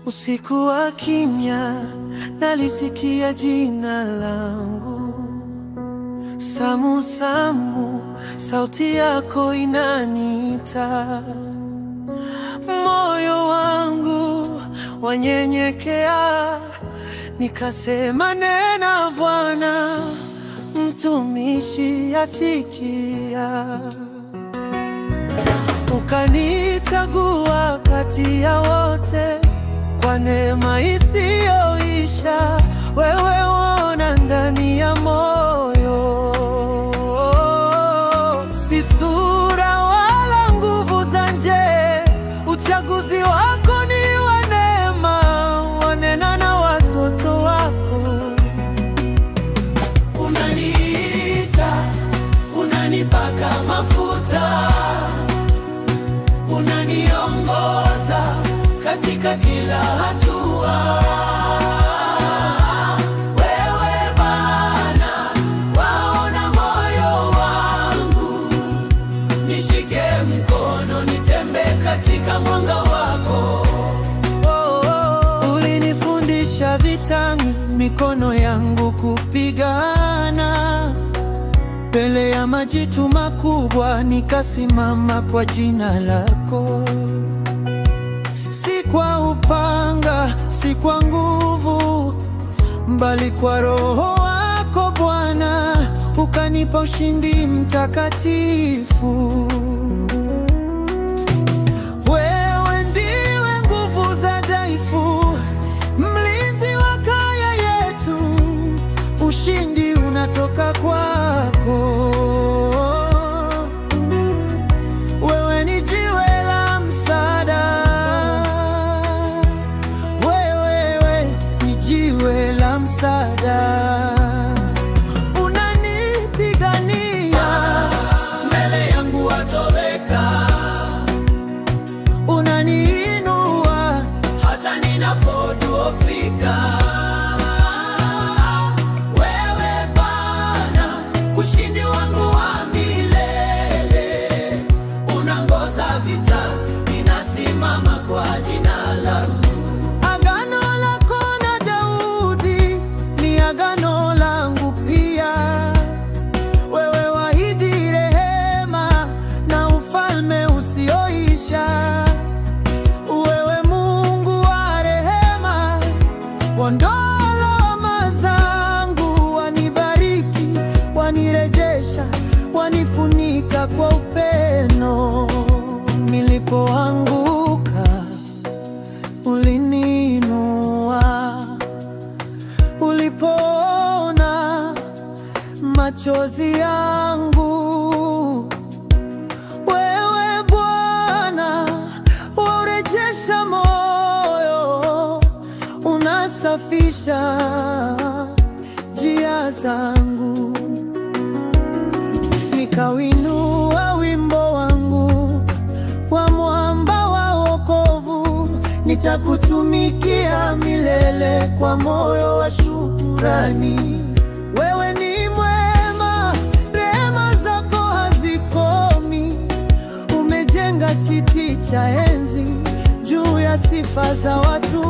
Usiku wa kimya nalisikia jina langu, Samu, Samu, sauti yako inaniita. Moyo wangu wanyenyekea, nikasema nena Bwana, mtumishi asikia. Ukanichagua kati ya wote, kwa neema isiyoisha. Wewe uona ndani ya moyo, si sura wala nguvu za nje. Uchaguzi wako ni wa neema, wanena na watoto wako. Unaniita, unanipaka mafuta, unaniongoza katika kila hatua. Wewe Bwana, waona moyo wangu, nishike mkono nitembee katika mwanga wako. Ulinifundisha vitani, mikono yangu kupigana. Mbele ya majitu makubwa nikasimama kwa jina lako. Si kwa upanga, si kwa nguvu, bali kwa Roho wako Bwana, ukanipa ushindi mtakatifu. Wewe ndiwe nguvu za dhaifu, mlinzi wa kaya yetu. Ushindi unatoka kwako. Wewe ni jiwe la msaada, wewe ni jiwe la msaada. Unanipigania, mbele yangu watoweka. Unaniinua hata ninapodhoofika. Ushindi wangu wa milele, unangoza vita, ninasimama kwa jina lako. Agano lako na Daudi ni agano langu pia. Wewe waahidi rehema na ufalme usioisha. Wewe Mungu wa rehema, ondoa lawama zangu, wanibariki, wanirejesha, wanifunika kwa upendo. Nilipoanguka uliniinua, ulipoona machozi yangu. Wewe Bwana urejesha moyo, unasafisha njia zangu. Nikawinua wimbo wangu wa mwamba wa wokovu, nitakutumikia milele kwa moyo wa shukrani. Wewe ni mwema, rehema zako hazikomi. Umejenga kiti cha enzi juu ya sifa za watu